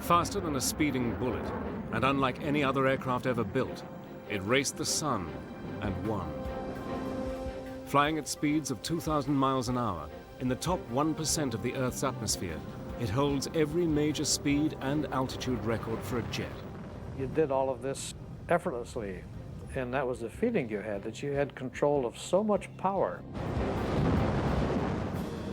Faster than a speeding bullet, and unlike any other aircraft ever built, it raced the sun and won. Flying at speeds of 2,000 miles an hour, in the top 1% of the Earth's atmosphere, it holds every major speed and altitude record for a jet. You did all of this effortlessly, and that was the feeling you had, that you had control of so much power.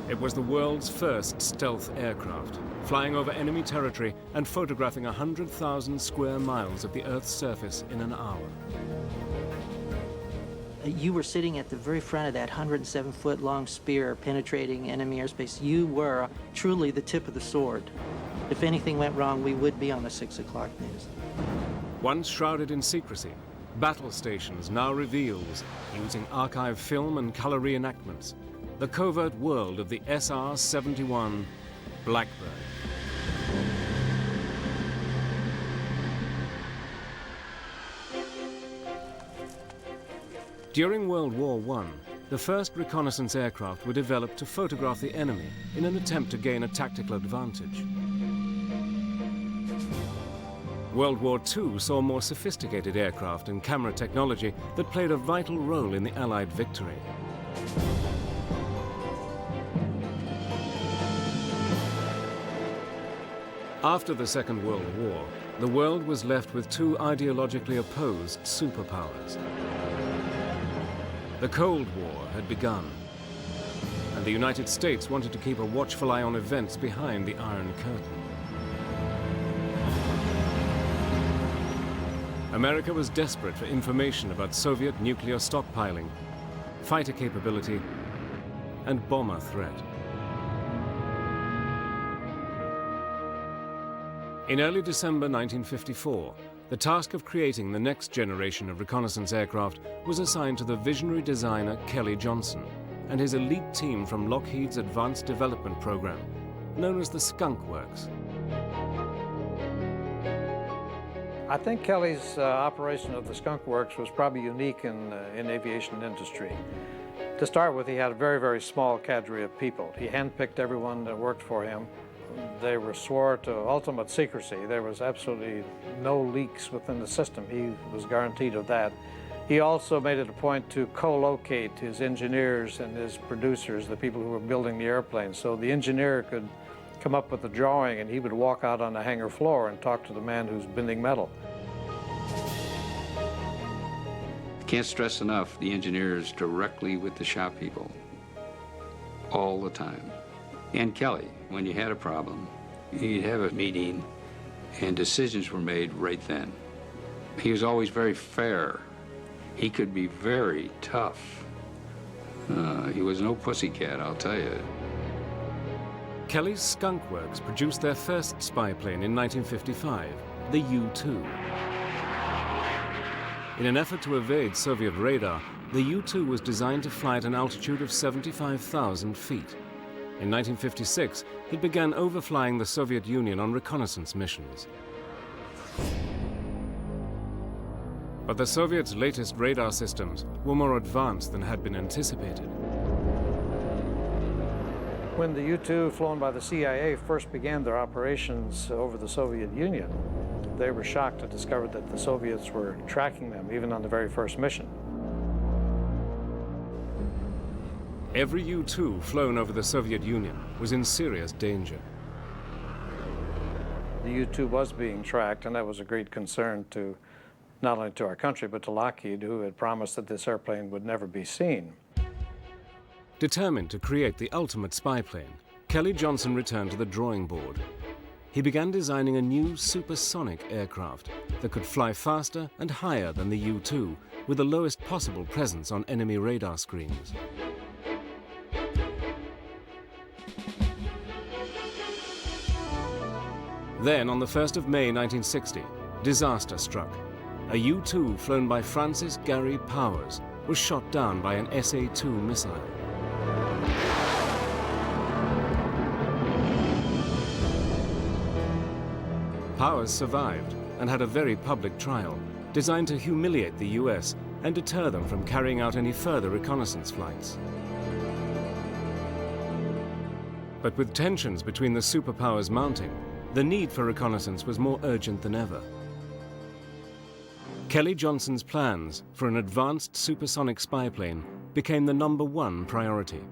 It was the world's first stealth aircraft, flying over enemy territory and photographing 100,000 square miles of the Earth's surface in an hour. You were sitting at the very front of that 107-foot-long spear penetrating enemy airspace. You were truly the tip of the sword. If anything went wrong, we would be on the 6 o'clock news. Once shrouded in secrecy, Battle Stations now reveals, using archive film and color reenactments, the covert world of the SR-71 Blackbird. During World War I, the first reconnaissance aircraft were developed to photograph the enemy in an attempt to gain a tactical advantage. World War II saw more sophisticated aircraft and camera technology that played a vital role in the Allied victory. After the Second World War, the world was left with two ideologically opposed superpowers. The Cold War had begun, and the United States wanted to keep a watchful eye on events behind the Iron Curtain. America was desperate for information about Soviet nuclear stockpiling, fighter capability, and bomber threat. In early December 1954, the task of creating the next generation of reconnaissance aircraft was assigned to the visionary designer Kelly Johnson and his elite team from Lockheed's Advanced Development Program, known as the Skunkworks. I think Kelly's operation of the Skunkworks was probably unique in aviation industry. To start with, he had a very, very small cadre of people. He handpicked everyone that worked for him. They were swore to ultimate secrecy. There was absolutely no leaks within the system. He was guaranteed of that. He also made it a point to co-locate his engineers and his producers, the people who were building the airplanes. So the engineer could come up with a drawing and he would walk out on the hangar floor and talk to the man who's bending metal. Can't stress enough the engineers directly with the shop people all the time. And Kelly, when you had a problem, he'd have a meeting and decisions were made right then. He was always very fair. He could be very tough. He was no pussycat, I'll tell you. Kelly's Skunkworks produced their first spy plane in 1955, the U-2. In an effort to evade Soviet radar, the U-2 was designed to fly at an altitude of 75,000 feet. In 1956, it began overflying the Soviet Union on reconnaissance missions. But the Soviets' latest radar systems were more advanced than had been anticipated. When the U-2 flown by the CIA first began their operations over the Soviet Union, they were shocked to discover that the Soviets were tracking them, even on the very first mission. Every U-2 flown over the Soviet Union was in serious danger. The U-2 was being tracked, and that was a great concern to not only to our country, but to Lockheed, who had promised that this airplane would never be seen. Determined to create the ultimate spy plane, Kelly Johnson returned to the drawing board. He began designing a new supersonic aircraft that could fly faster and higher than the U-2, with the lowest possible presence on enemy radar screens. Then, on the 1st of May 1960, disaster struck. A U-2 flown by Francis Gary Powers was shot down by an SA-2 missile. Powers survived and had a very public trial, designed to humiliate the US and deter them from carrying out any further reconnaissance flights. But with tensions between the superpowers mounting, The need for reconnaissance was more urgent than ever. Kelly Johnson's plans for an advanced supersonic spy plane became the #1 priority.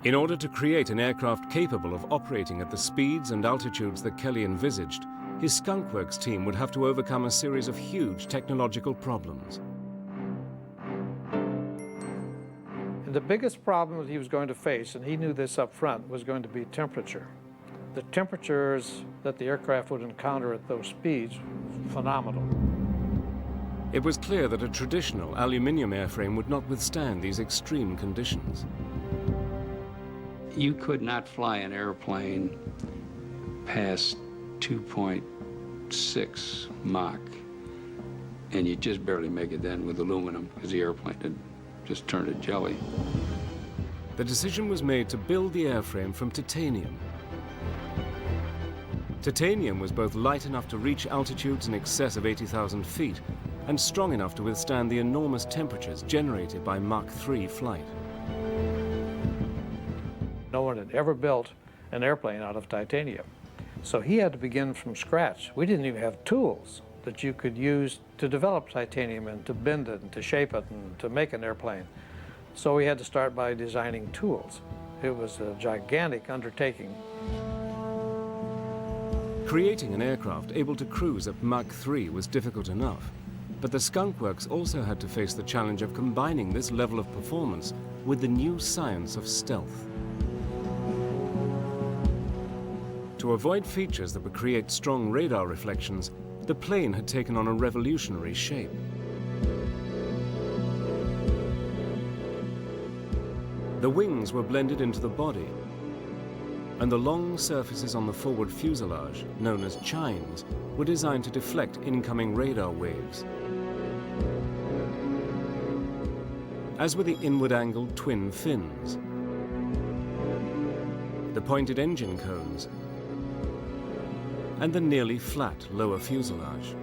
In order to create an aircraft capable of operating at the speeds and altitudes that Kelly envisaged, his Skunkworks team would have to overcome a series of huge technological problems. And the biggest problem that he was going to face, and he knew this up front, was going to be temperature. The temperatures that the aircraft would encounter at those speeds were phenomenal. It was clear that a traditional aluminium airframe would not withstand these extreme conditions. You could not fly an airplane past 2.6 Mach, and you just barely make it then with aluminum because the airplane had just turned to jelly. The decision was made to build the airframe from titanium. Titanium was both light enough to reach altitudes in excess of 80,000 feet and strong enough to withstand the enormous temperatures generated by Mach 3 flight. No one had ever built an airplane out of titanium. So he had to begin from scratch. We didn't even have tools that you could use to develop titanium and to bend it and to shape it and to make an airplane. So we had to start by designing tools. It was a gigantic undertaking. Creating an aircraft able to cruise at Mach 3 was difficult enough, but the Skunkworks also had to face the challenge of combining this level of performance with the new science of stealth. To avoid features that would create strong radar reflections, the plane had taken on a revolutionary shape. The wings were blended into the body, and the long surfaces on the forward fuselage, known as chines, were designed to deflect incoming radar waves. As were the inward-angled twin fins, the pointed engine cones, and the nearly flat lower fuselage.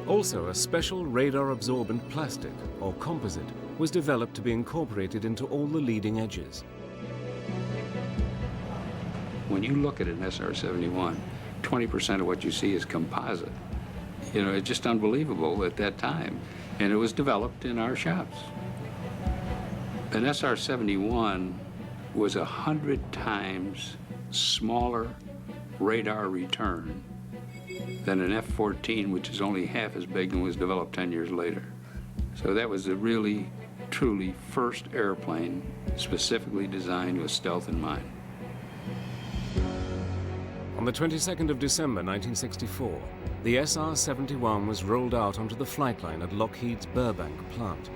Also, a special radar-absorbent plastic, or composite, was developed to be incorporated into all the leading edges. When you look at an SR-71, 20% of what you see is composite. You know, it's just unbelievable at that time. And it was developed in our shops. An SR-71 was 100 times smaller radar return than an F-14, which is only half as big and was developed 10 years later. So that was a really, truly first airplane specifically designed with stealth in mind. On the 22nd of December 1964, the SR-71 was rolled out onto the flight line at Lockheed's Burbank plant.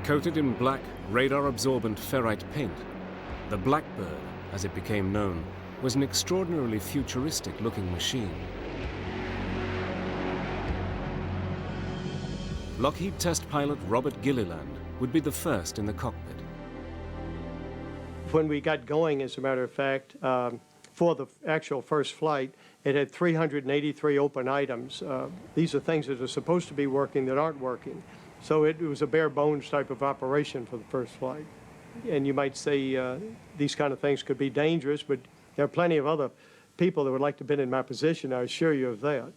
Coated in black, radar-absorbent ferrite paint, the Blackbird, as it became known, was an extraordinarily futuristic-looking machine. Lockheed test pilot Robert Gilliland would be the first in the cockpit. When we got going, as a matter of fact, for the actual first flight, it had 383 open items. These are things that are supposed to be working that aren't working. So it was a bare bones type of operation for the first flight. And you might say these kind of things could be dangerous, but there are plenty of other people that would like to have been in my position, I assure you of that.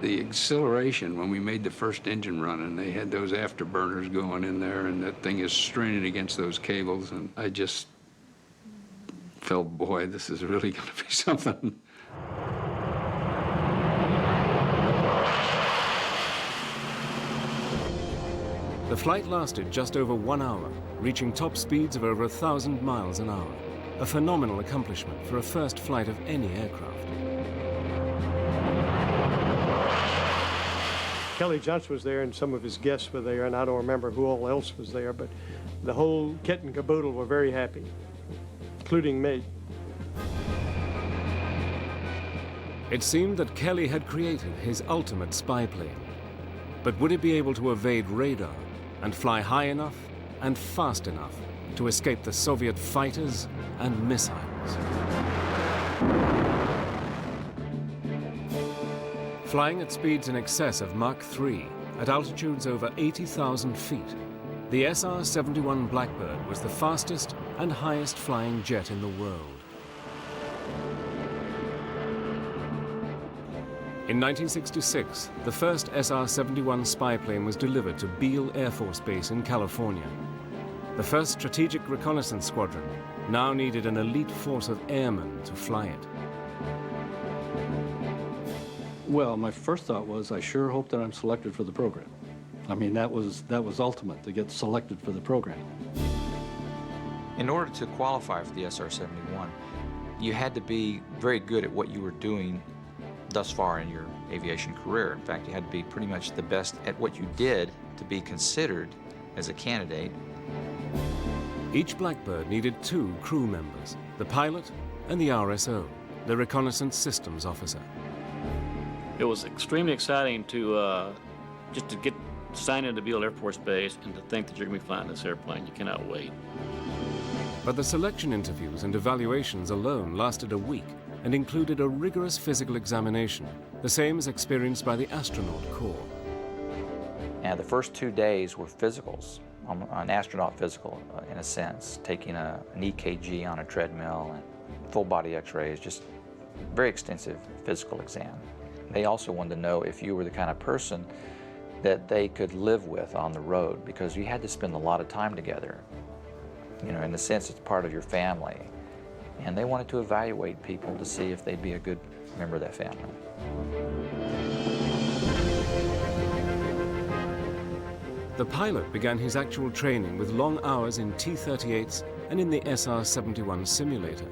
The exhilaration when we made the first engine run and they had those afterburners going in there and that thing is straining against those cables, and I just felt, boy, this is really going to be something. The flight lasted just over 1 hour, reaching top speeds of over 1,000 miles an hour, a phenomenal accomplishment for a first flight of any aircraft. Kelly Johnson was there and some of his guests were there, and I don't remember who all else was there, but the whole kit and caboodle were very happy, including me. It seemed that Kelly had created his ultimate spy plane. But would it be able to evade radar and fly high enough and fast enough to escape the Soviet fighters and missiles? Flying at speeds in excess of Mach 3, at altitudes over 80,000 feet, The SR-71 Blackbird was the fastest and highest flying jet in the world. In 1966, the first SR-71 spy plane was delivered to Beale Air Force Base in California. The first strategic reconnaissance squadron now needed an elite force of airmen to fly it. Well, my first thought was, I sure hope that I'm selected for the program. I mean, that was ultimate, to get selected for the program. In order to qualify for the SR-71, you had to be very good at what you were doing thus far in your aviation career. In fact, you had to be pretty much the best at what you did to be considered as a candidate. Each Blackbird needed 2 crew members, the pilot and the RSO, the reconnaissance systems officer. It was extremely exciting to just to get signed into Beale Air Force Base and to think that you're going to be flying this airplane. You cannot wait. But the selection interviews and evaluations alone lasted a week and included a rigorous physical examination, the same as experienced by the astronaut corps. And the first 2 days were physicals, an astronaut physical in a sense, taking an EKG on a treadmill and full body x-rays, just very extensive physical exam. They also wanted to know if you were the kind of person that they could live with on the road, because you had to spend a lot of time together. You know, in a sense, it's part of your family. And they wanted to evaluate people to see if they'd be a good member of that family. The pilot began his actual training with long hours in T-38s and in the SR-71 simulator.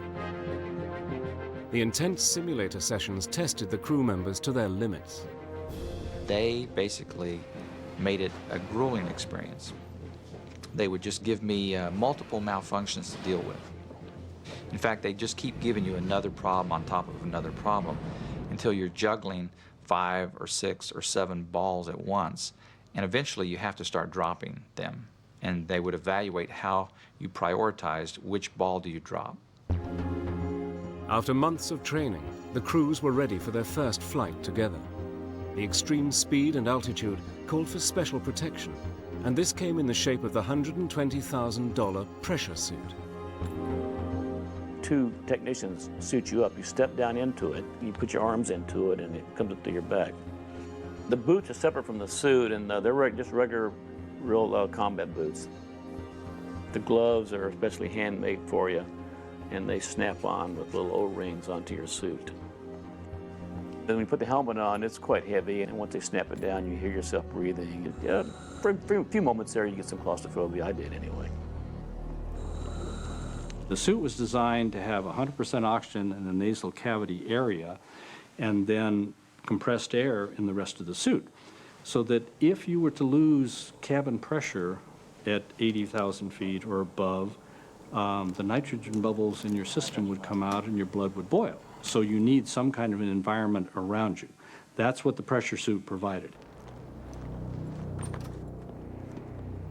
The intense simulator sessions tested the crew members to their limits. They basically made it a grueling experience. They would just give me multiple malfunctions to deal with. In fact, they just keep giving you another problem on top of another problem until you're juggling 5 or 6 or 7 balls at once. And eventually you have to start dropping them. And they would evaluate how you prioritized which ball do you drop. After months of training, the crews were ready for their first flight together. The extreme speed and altitude called for special protection, and this came in the shape of the $120,000 pressure suit. 2 technicians suit you up. You step down into it, you put your arms into it, and it comes up to your back. The boots are separate from the suit, and they're just regular, real combat boots. The gloves are especially handmade for you, and they snap on with little O-rings onto your suit. Then when you put the helmet on, it's quite heavy, and once they snap it down, you hear yourself breathing. For a few moments there, you get some claustrophobia. I did anyway. The suit was designed to have 100% oxygen in the nasal cavity area and then compressed air in the rest of the suit, so that if you were to lose cabin pressure at 80,000 feet or above, the nitrogen bubbles in your system would come out and your blood would boil. So you need some kind of an environment around you. That's what the pressure suit provided.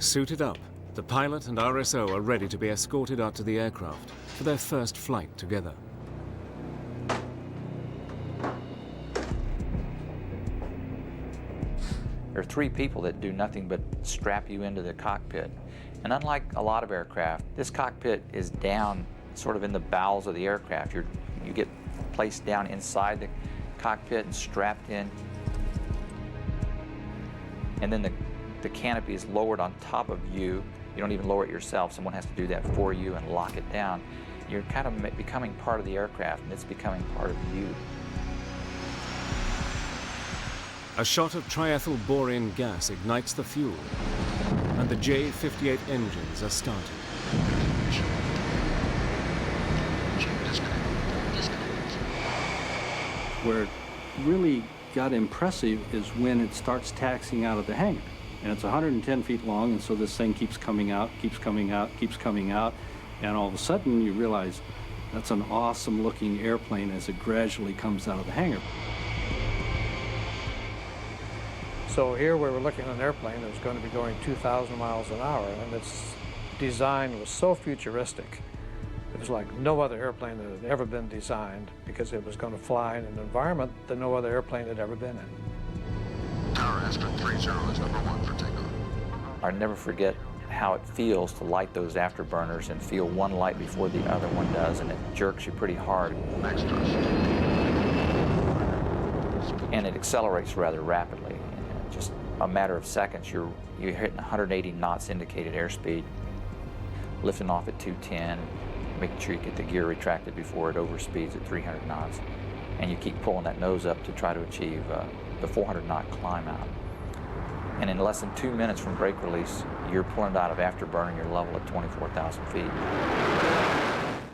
Suited up, the pilot and RSO are ready to be escorted out to the aircraft for their first flight together. There are 3 people that do nothing but strap you into the cockpit. And unlike a lot of aircraft, this cockpit is down sort of in the bowels of the aircraft. You get placed down inside the cockpit and strapped in. And then the canopy is lowered on top of you. You don't even lower it yourself. Someone has to do that for you and lock it down. You're kind of becoming part of the aircraft, and it's becoming part of you. A shot of triethyl boron gas ignites the fuel, and the J-58 engines are started. Where it really got impressive is when it starts taxiing out of the hangar. And it's 110 feet long, and so this thing keeps coming out, keeps coming out, keeps coming out, and all of a sudden you realize that's an awesome looking airplane as it gradually comes out of the hangar. So here we were looking at an airplane that was going to be going 2,000 miles an hour, and its design was so futuristic. It was like no other airplane that had ever been designed, because it was going to fly in an environment that no other airplane had ever been in. Tower Aspen 30 is #1 for takeoff. I'll never forget how it feels to light those afterburners and feel one light before the other one does, and it jerks you pretty hard. And it accelerates rather rapidly. In just a matter of seconds, you're hitting 180 knots indicated airspeed, lifting off at 210, making sure you get the gear retracted before it overspeeds at 300 knots. And you keep pulling that nose up to try to achieve the 400-knot climb out. And in less than 2 minutes from brake release, you're pulling it out of afterburner, you're level at 24,000 feet.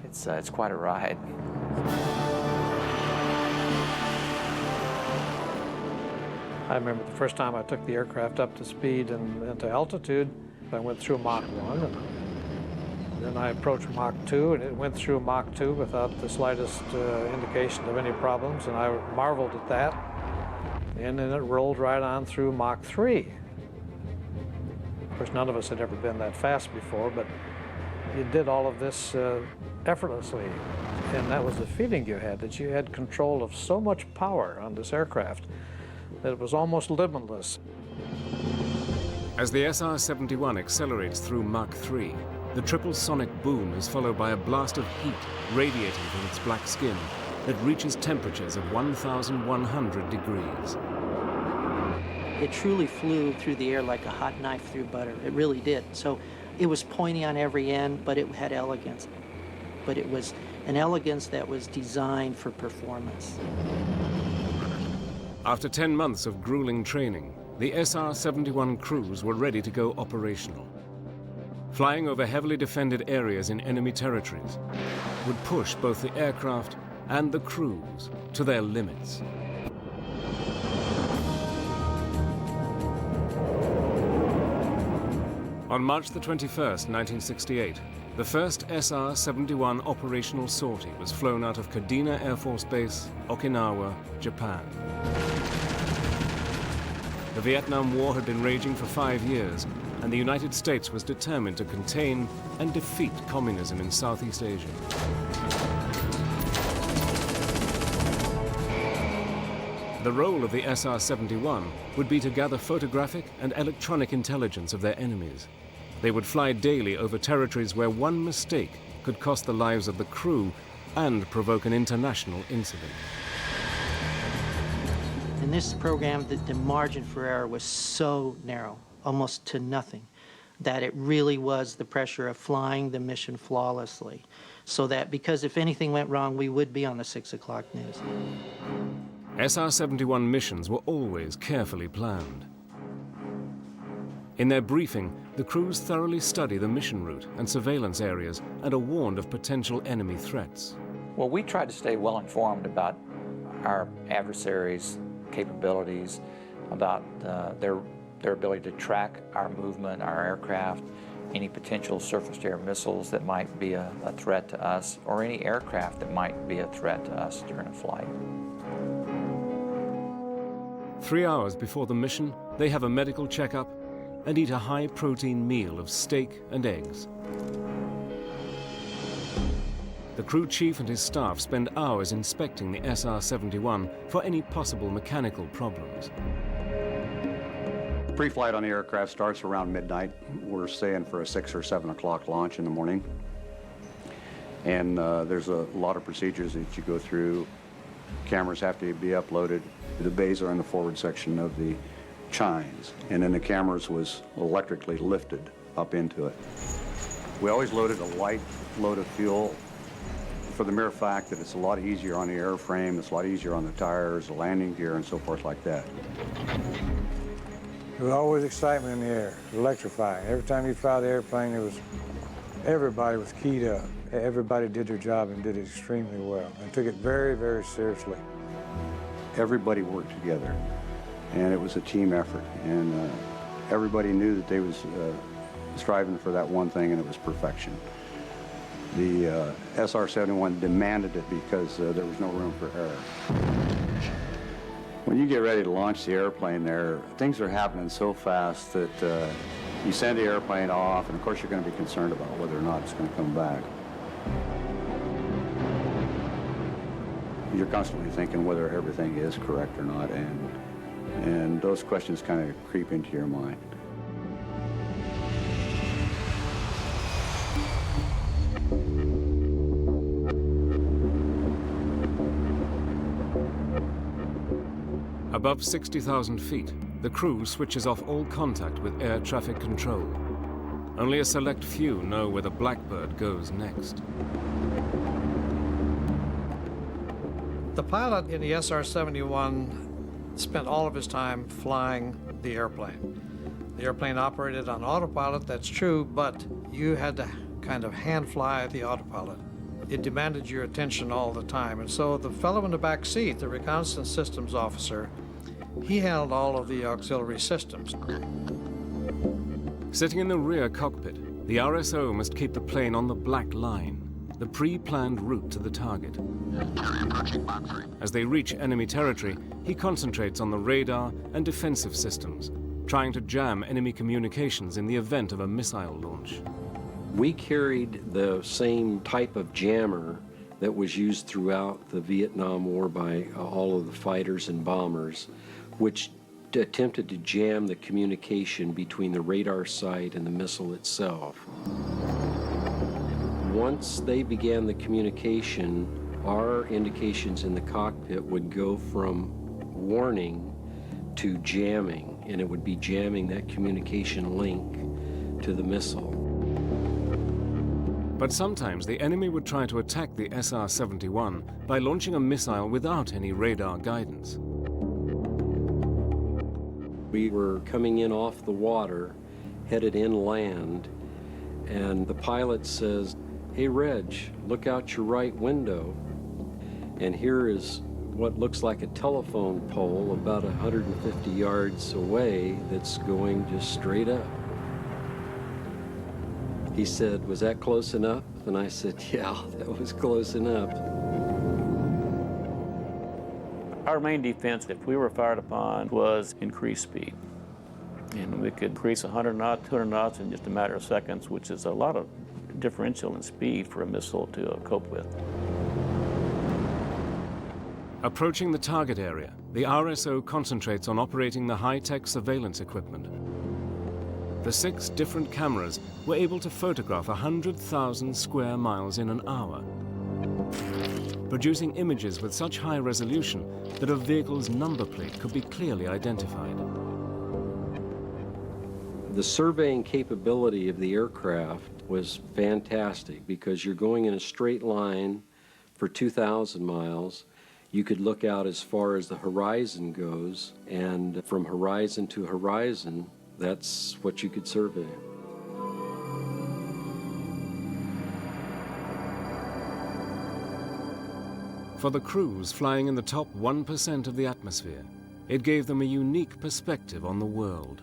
It's quite a ride. I remember the first time I took the aircraft up to speed and to altitude, I went through Mach 1, and then I approached Mach 2, and it went through Mach 2 without the slightest indication of any problems, and I marveled at that. And then it rolled right on through Mach 3. Of course, none of us had ever been that fast before, but you did all of this effortlessly. And that was the feeling you had, that you had control of so much power on this aircraft that it was almost limitless. As the SR-71 accelerates through Mach 3, the triple sonic boom is followed by a blast of heat radiating from its black skin that reaches temperatures of 1,100 degrees. It truly flew through the air like a hot knife through butter. It really did. So it was pointy on every end, but it had elegance. But it was an elegance that was designed for performance. After 10 months of grueling training, the SR-71 crews were ready to go operational. Flying over heavily defended areas in enemy territories would push both the aircraft and the crews to their limits. On March the 21st, 1968, the first SR-71 operational sortie was flown out of Kadena Air Force Base, Okinawa, Japan. The Vietnam War had been raging for 5 years, and the United States was determined to contain and defeat communism in Southeast Asia. The role of the SR-71 would be to gather photographic and electronic intelligence of their enemies. They would fly daily over territories where one mistake could cost the lives of the crew and provoke an international incident. In this program, the margin for error was so narrow, almost to nothing, that it really was the pressure of flying the mission flawlessly. So that, because if anything went wrong, we would be on the 6 o'clock news. SR-71 missions were always carefully planned. In their briefing, the crews thoroughly study the mission route and surveillance areas and are warned of potential enemy threats. Well, we tried to stay well informed about our adversaries' capabilities, about their ability to track our movement, our aircraft, any potential surface-to-air missiles that might be a threat to us, or any aircraft that might be a threat to us during a flight. 3 hours before the mission, they have a medical checkup and eat a high-protein meal of steak and eggs. The crew chief and his staff spend hours inspecting the SR-71 for any possible mechanical problems. Pre-flight on the aircraft starts around midnight. We're staying for a 6 or 7 o'clock launch in the morning. And there's a lot of procedures that you go through. Cameras have to be uploaded. The bays are in the forward section of the chines, and then the cameras was electrically lifted up into it. We always loaded a light load of fuel for the mere fact that it's a lot easier on the airframe, it's a lot easier on the tires, the landing gear, and so forth like that. There was always excitement in the air, electrifying. Every time you fly the airplane, everybody was keyed up. Everybody did their job and did it extremely well and took it very, very seriously. Everybody worked together, and it was a team effort, and everybody knew that they was striving for that one thing, and it was perfection. The SR-71 demanded it because there was no room for error. When you get ready to launch the airplane there, things are happening so fast that you send the airplane off, and of course you're going to be concerned about whether or not it's going to come back. You're constantly thinking whether everything is correct or not, and those questions kind of creep into your mind. Above 60,000 feet, the crew switches off all contact with air traffic control. Only a select few know where the Blackbird goes next. The pilot in the SR-71 spent all of his time flying the airplane. The airplane operated on autopilot, that's true, but you had to kind of hand fly the autopilot. It demanded your attention all the time, and so the fellow in the back seat, the reconnaissance systems officer, he handled all of the auxiliary systems. Sitting in the rear cockpit, the RSO must keep the plane on the black line, the pre-planned route to the target. As they reach enemy territory, he concentrates on the radar and defensive systems, trying to jam enemy communications in the event of a missile launch. We carried the same type of jammer that was used throughout the Vietnam War by all of the fighters and bombers, which attempted to jam the communication between the radar site and the missile itself. Once they began the communication, our indications in the cockpit would go from warning to jamming, and it would be jamming that communication link to the missile. But sometimes the enemy would try to attack the SR-71 by launching a missile without any radar guidance. We were coming in off the water, headed inland, and the pilot says, "Hey, Reg, look out your right window." And here is what looks like a telephone pole about 150 yards away that's going just straight up. He said, "Was that close enough?" And I said, "Yeah, that was close enough." Our main defense, if we were fired upon, was increased speed. And we could increase 100 knots, 200 knots in just a matter of seconds, which is a lot of differential in speed for a missile to cope with. Approaching the target area, the RSO concentrates on operating the high-tech surveillance equipment. The 6 different cameras were able to photograph 100,000 square miles in an hour, producing images with such high resolution that a vehicle's number plate could be clearly identified. The surveying capability of the aircraft was fantastic because you're going in a straight line for 2,000 miles. You could look out as far as the horizon goes, and from horizon to horizon, that's what you could survey. For the crews flying in the top 1% of the atmosphere, it gave them a unique perspective on the world.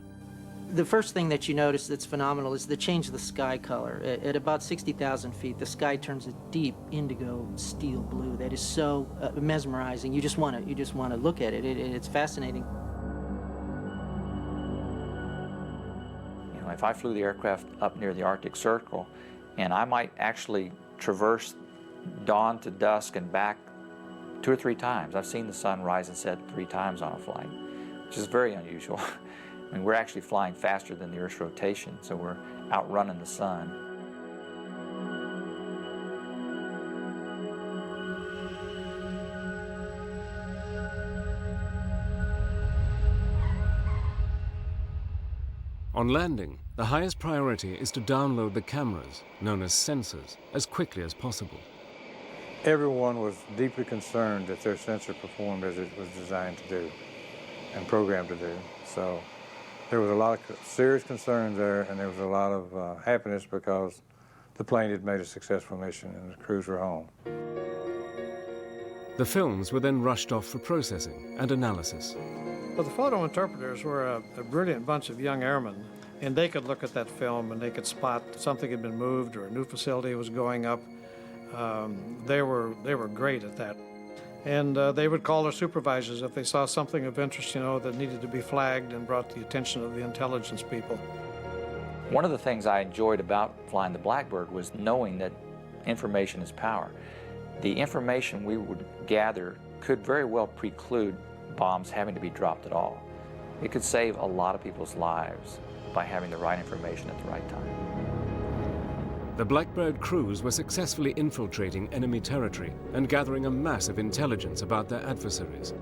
The first thing that you notice that's phenomenal is the change of the sky color. At about 60,000 feet, the sky turns a deep indigo steel blue that is so mesmerizing. You just want to look at it. It's fascinating. You know, if I flew the aircraft up near the Arctic Circle, and I might actually traverse dawn to dusk and back 2 or 3 times. I've seen the sun rise and set 3 times on a flight, which is very unusual. I mean, we're actually flying faster than the Earth's rotation, so we're outrunning the sun. On landing, the highest priority is to download the cameras, known as sensors, as quickly as possible. Everyone was deeply concerned that their sensor performed as it was designed to do and programmed to do. So there was a lot of serious concerns there, and there was a lot of happiness because the plane had made a successful mission and the crews were home. The films were then rushed off for processing and analysis. Well, the photo interpreters were a brilliant bunch of young airmen, and they could look at that film and they could spot something had been moved or a new facility was going up. They were great at that. And they would call their supervisors if they saw something of interest, that needed to be flagged and brought to the attention of the intelligence people. One of the things I enjoyed about flying the Blackbird was knowing that information is power. The information we would gather could very well preclude bombs having to be dropped at all. It could save a lot of people's lives by having the right information at the right time. The Blackbird crews were successfully infiltrating enemy territory and gathering a massive intelligence about their adversaries.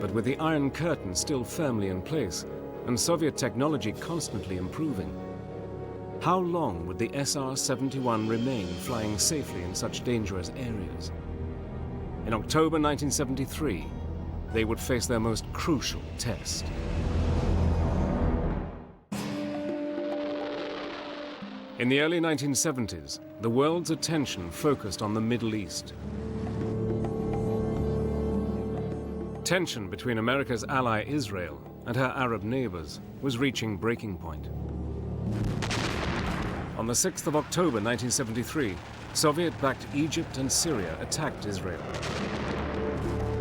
But with the Iron Curtain still firmly in place and Soviet technology constantly improving, how long would the SR-71 remain flying safely in such dangerous areas? In October 1973, they would face their most crucial test. In the early 1970s, the world's attention focused on the Middle East. Tension between America's ally Israel and her Arab neighbors was reaching breaking point. On the 6th of October 1973, Soviet-backed Egypt and Syria attacked Israel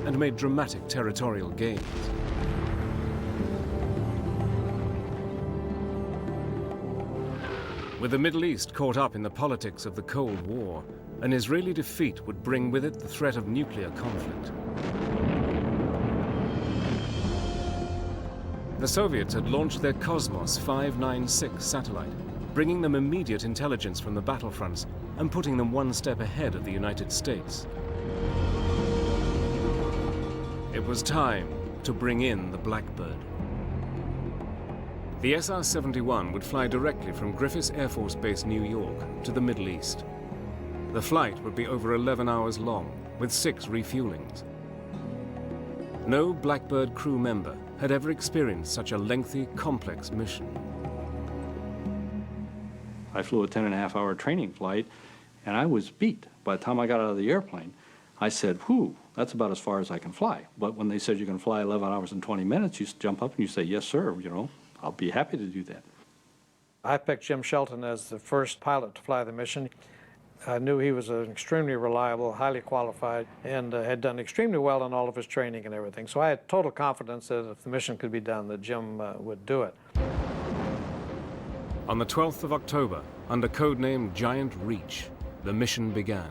and made dramatic territorial gains. With the Middle East caught up in the politics of the Cold War, an Israeli defeat would bring with it the threat of nuclear conflict. The Soviets had launched their Cosmos 596 satellite, bringing them immediate intelligence from the battlefronts and putting them one step ahead of the United States. It was time to bring in the Blackbird. The SR-71 would fly directly from Griffiths Air Force Base, New York, to the Middle East. The flight would be over 11 hours long, with 6 refuelings. No Blackbird crew member had ever experienced such a lengthy, complex mission. I flew a 10.5-hour training flight, and I was beat. By the time I got out of the airplane, I said, whew, that's about as far as I can fly. But when they said you can fly 11 hours and 20 minutes, you jump up and you say, yes, sir, you know, I'll be happy to do that. I picked Jim Shelton as the first pilot to fly the mission. I knew he was an extremely reliable, highly qualified, and had done extremely well in all of his training and everything. So I had total confidence that if the mission could be done, that Jim would do it. On the 12th of October, under codename Giant Reach, the mission began.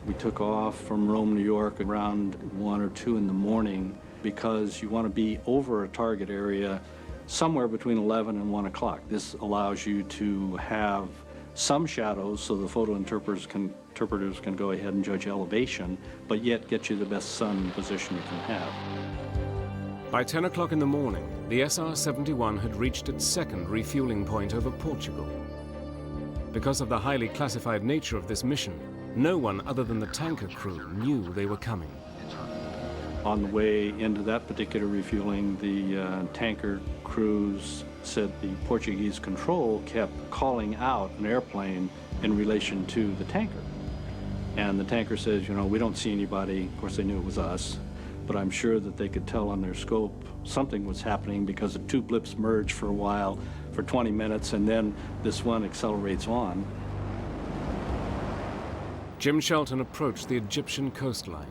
We took off from Rome, New York around 1 or 2 in the morning because you want to be over a target area somewhere between 11 and 1 o'clock. This allows you to have some shadows so the photo interpreters can go ahead and judge elevation, but yet get you the best sun position you can have. By 10 o'clock in the morning, the SR-71 had reached its second refueling point over Portugal. Because of the highly classified nature of this mission, no one other than the tanker crew knew they were coming. On the way into that particular refueling, the tanker crews said the Portuguese control kept calling out an airplane in relation to the tanker. And the tanker says, you know, we don't see anybody. Of course, they knew it was us, but I'm sure that they could tell on their scope something was happening because the 2 blips merged for a while, for 20 minutes, and then this one accelerates on. Jim Shelton approached the Egyptian coastline.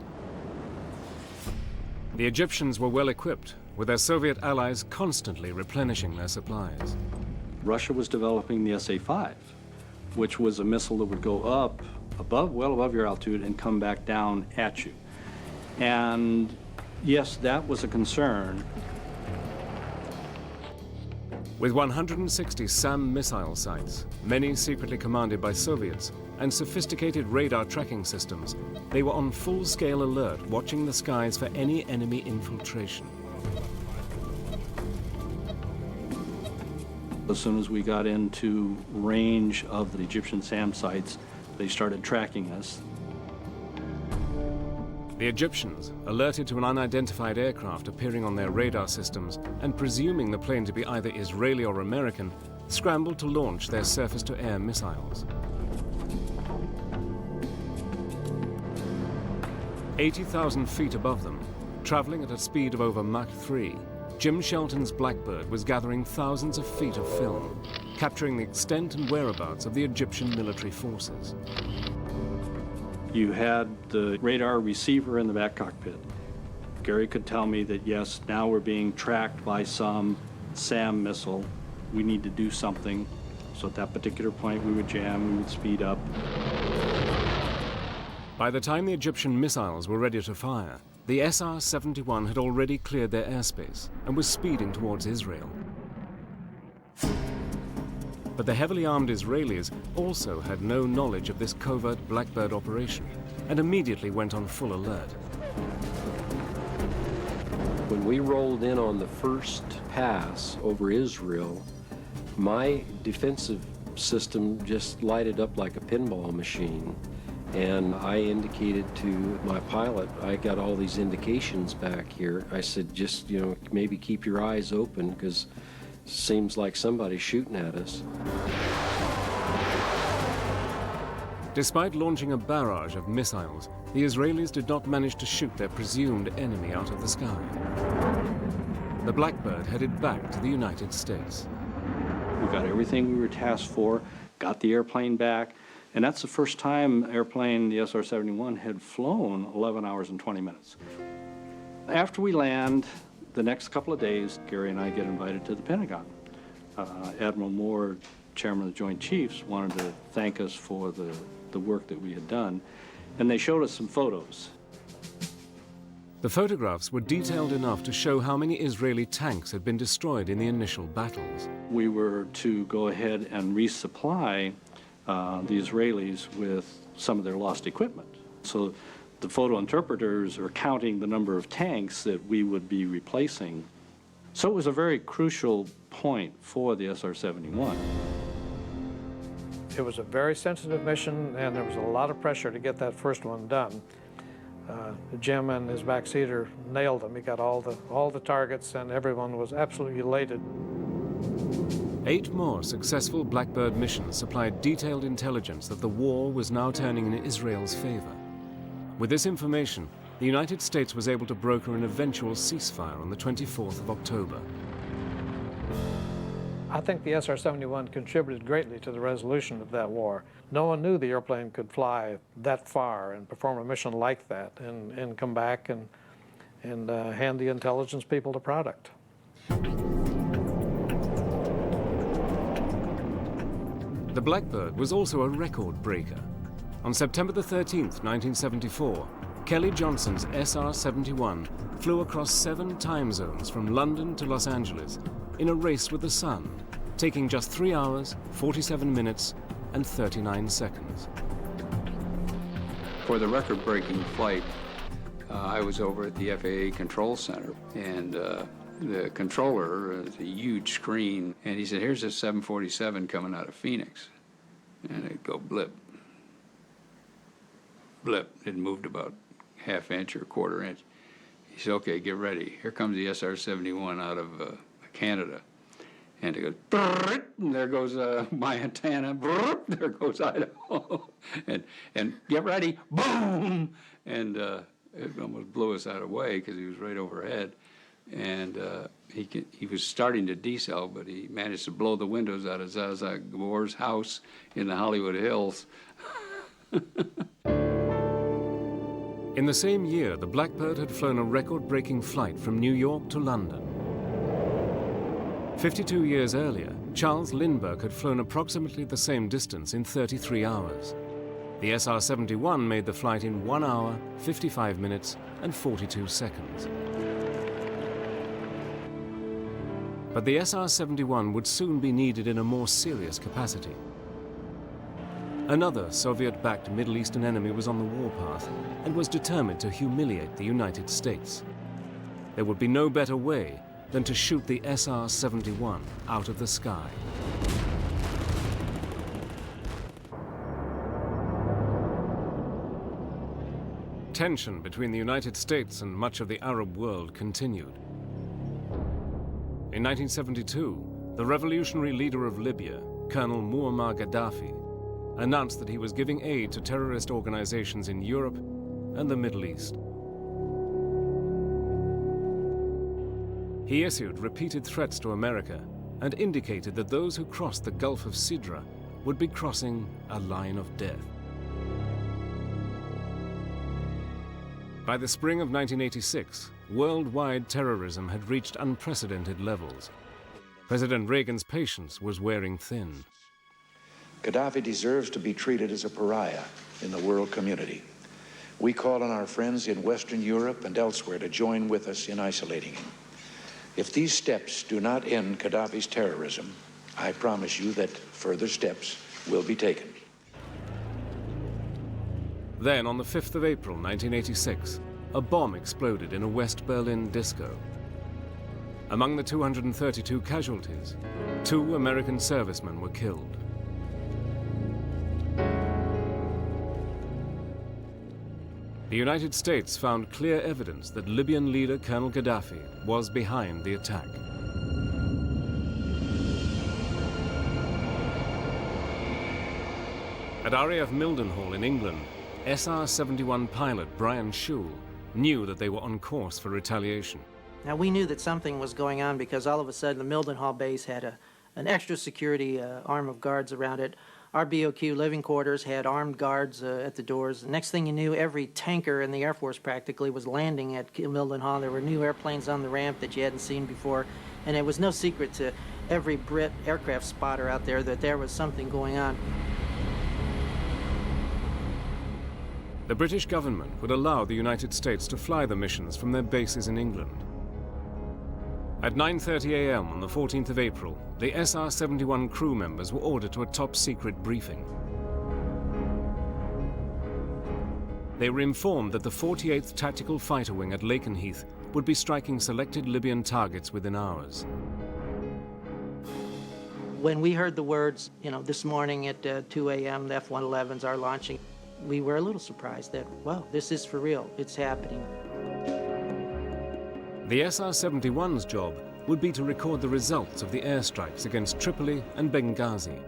The Egyptians were well equipped, with their Soviet allies constantly replenishing their supplies. Russia was developing the SA-5, which was a missile that would go up above, well above your altitude and come back down at you. And yes, that was a concern. With 160 SAM missile sites, many secretly commanded by Soviets, and sophisticated radar tracking systems, they were on full-scale alert, watching the skies for any enemy infiltration. As soon as we got into range of the Egyptian SAM sites, they started tracking us. The Egyptians, alerted to an unidentified aircraft appearing on their radar systems and presuming the plane to be either Israeli or American, scrambled to launch their surface-to-air missiles. 80,000 feet above them, traveling at a speed of over Mach 3, Jim Shelton's Blackbird was gathering thousands of feet of film, capturing the extent and whereabouts of the Egyptian military forces. You had the radar receiver in the back cockpit. Gary could tell me that, yes, now we're being tracked by some SAM missile. We need to do something. So at that particular point, we would jam, we would speed up. By the time the Egyptian missiles were ready to fire, the SR-71 had already cleared their airspace and was speeding towards Israel. But the heavily armed Israelis also had no knowledge of this covert Blackbird operation and immediately went on full alert. When we rolled in on the first pass over Israel, my defensive system just lighted up like a pinball machine. And I indicated to my pilot, I got all these indications back here. I said, just, maybe keep your eyes open because it seems like somebody's shooting at us. Despite launching a barrage of missiles, the Israelis did not manage to shoot their presumed enemy out of the sky. The Blackbird headed back to the United States. We got everything we were tasked for, got the airplane back, and that's the first time airplane, the SR-71, had flown 11 hours and 20 minutes. After we land, the next couple of days, Gary and I get invited to the Pentagon. Admiral Moore, chairman of the Joint Chiefs, wanted to thank us for the work that we had done, and they showed us some photos. The photographs were detailed enough to show how many Israeli tanks had been destroyed in the initial battles. We were to go ahead and resupply the Israelis with some of their lost equipment. So the photo interpreters are counting the number of tanks that we would be replacing. So it was a very crucial point for the SR-71. It was a very sensitive mission, and there was a lot of pressure to get that first one done. Jim and his backseater nailed them. He got all the targets, and everyone was absolutely elated. 8 more successful Blackbird missions supplied detailed intelligence that the war was now turning in Israel's favor. With this information, the United States was able to broker an eventual ceasefire on the 24th of October. I think the SR-71 contributed greatly to the resolution of that war. No one knew the airplane could fly that far and perform a mission like that and come back and hand the intelligence people the product. The Blackbird was also a record breaker. On September the 13th, 1974, Kelly Johnson's SR-71 flew across 7 time zones from London to Los Angeles in a race with the sun, taking just 3 hours, 47 minutes, and 39 seconds. For the record-breaking flight, I was over at the FAA Control Center, and the controller, a huge screen, and he said, here's a 747 coming out of Phoenix. And it'd go blip. Blip. It moved about ½ inch or ⁄4 inch. He said, okay, get ready. Here comes the SR-71 out of Canada. And it goes, brrrt, and there goes my antenna, brrrt, there goes Idaho. and get ready, boom! And it almost blew us out of the way because he was right overhead. And he was starting to decel, but he managed to blow the windows out of Zaza Gabor's house in the Hollywood Hills. In the same year, the Blackbird had flown a record-breaking flight from New York to London. 52 years earlier, Charles Lindbergh had flown approximately the same distance in 33 hours. The SR-71 made the flight in 1 hour, 55 minutes, and 42 seconds. But the SR-71 would soon be needed in a more serious capacity. Another Soviet-backed Middle Eastern enemy was on the warpath and was determined to humiliate the United States. There would be no better way than to shoot the SR-71 out of the sky. Tension between the United States and much of the Arab world continued. In 1972, the revolutionary leader of Libya, Colonel Muammar Gaddafi, announced that he was giving aid to terrorist organizations in Europe and the Middle East. He issued repeated threats to America and indicated that those who crossed the Gulf of Sidra would be crossing a line of death. By the spring of 1986, worldwide terrorism had reached unprecedented levels. President Reagan's patience was wearing thin. Gaddafi deserves to be treated as a pariah in the world community. We call on our friends in Western Europe and elsewhere to join with us in isolating him. If these steps do not end Gaddafi's terrorism, I promise you that further steps will be taken. Then, on the 5th of April, 1986, a bomb exploded in a West Berlin disco. Among the 232 casualties, 2 American servicemen were killed. The United States found clear evidence that Libyan leader Colonel Gaddafi was behind the attack. At RAF Mildenhall in England, SR-71 pilot Brian Shule knew that they were on course for retaliation. Now, we knew that something was going on because all of a sudden the Mildenhall base had an extra security arm of guards around it. Our BOQ living quarters had armed guards at the doors. The next thing you knew, every tanker in the Air Force practically was landing at Mildenhall. There were new airplanes on the ramp that you hadn't seen before, and it was no secret to every Brit aircraft spotter out there that there was something going on. The British government would allow the United States to fly the missions from their bases in England. At 9:30 a.m. on the 14th of April, the SR-71 crew members were ordered to a top-secret briefing. They were informed that the 48th Tactical Fighter Wing at Lakenheath would be striking selected Libyan targets within hours. When we heard the words, this morning at 2 a.m., the F-111s are launching, we were a little surprised that, well, this is for real, it's happening. The SR-71's job would be to record the results of the airstrikes against Tripoli and Benghazi.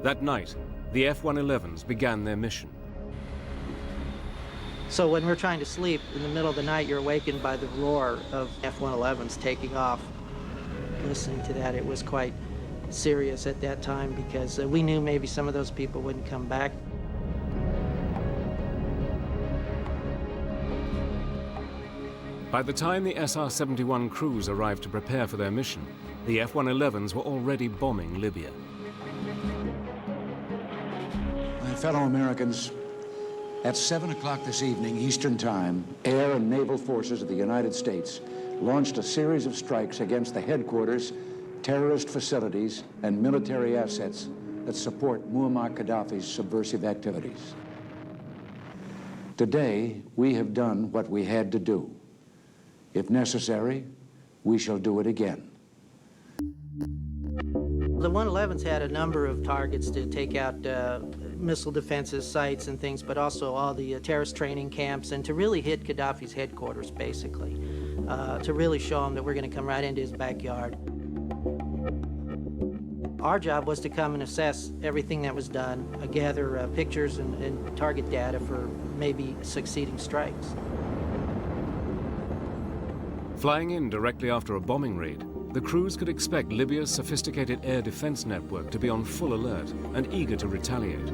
That night, the F-111s began their mission. So when we're trying to sleep, in the middle of the night, you're awakened by the roar of F-111s taking off. Listening to that, it was quite serious at that time because we knew maybe some of those people wouldn't come back. By the time the SR-71 crews arrived to prepare for their mission, the F-111s were already bombing Libya. My fellow Americans, at 7 o'clock this evening, Eastern Time, air and naval forces of the United States launched a series of strikes against the headquarters, terrorist facilities, and military assets that support Muammar Gaddafi's subversive activities. Today, we have done what we had to do. If necessary, we shall do it again. The 111s had a number of targets to take out missile defenses, sites and things, but also all the terrorist training camps, and to really hit Gaddafi's headquarters, basically, to really show him that we're going to come right into his backyard. Our job was to come and assess everything that was done, gather pictures and target data for maybe succeeding strikes. Flying in directly after a bombing raid, the crews could expect Libya's sophisticated air defense network to be on full alert and eager to retaliate.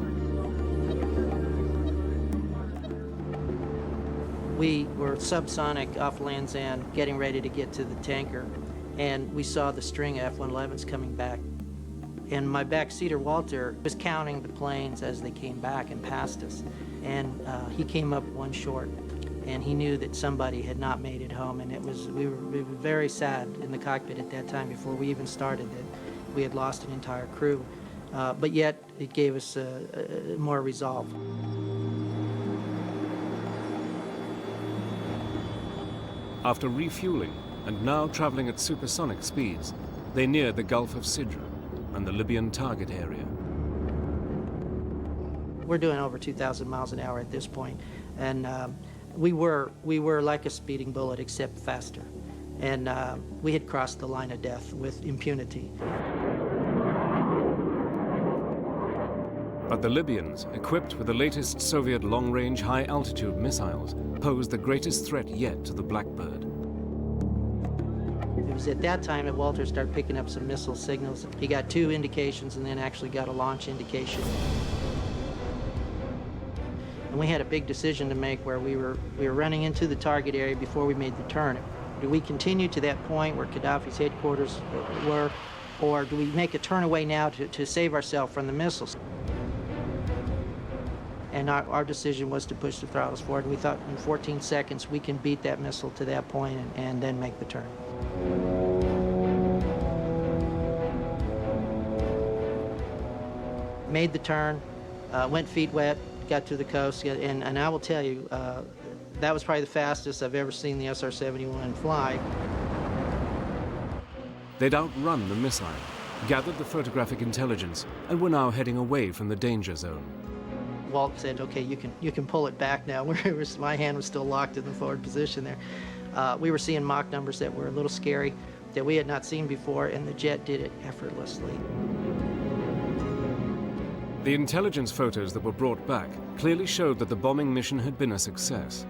We were subsonic off Land's End, getting ready to get to the tanker, and we saw the string of F-111s coming back. And my backseater, Walter, was counting the planes as they came back and passed us. And he came up one short. And he knew that somebody had not made it home, and we were very sad in the cockpit at that time before we even started that we had lost an entire crew. But yet, it gave us more resolve. After refueling and now traveling at supersonic speeds, they neared the Gulf of Sidra and the Libyan target area. We're doing over 2,000 miles an hour at this point, and we were like a speeding bullet, except faster. And we had crossed the line of death with impunity. But the Libyans, equipped with the latest Soviet long-range high-altitude missiles, posed the greatest threat yet to the Blackbird. It was at that time that Walter started picking up some missile signals. He got 2 indications and then actually got a launch indication. And we had a big decision to make where we were running into the target area before we made the turn. Do we continue to that point where Gaddafi's headquarters were, or do we make a turn away now to save ourselves from the missiles? And our decision was to push the throttles forward. We thought in 14 seconds we can beat that missile to that point and then make the turn. Made the turn, went feet wet, got to the coast, and I will tell you, that was probably the fastest I've ever seen the SR-71 fly. They'd outrun the missile, gathered the photographic intelligence, and were now heading away from the danger zone. Walt said, okay, you can pull it back now. My hand was still locked in the forward position there. We were seeing Mach numbers that were a little scary, that we had not seen before, and the jet did it effortlessly. The intelligence photos that were brought back clearly showed that the bombing mission had been a success.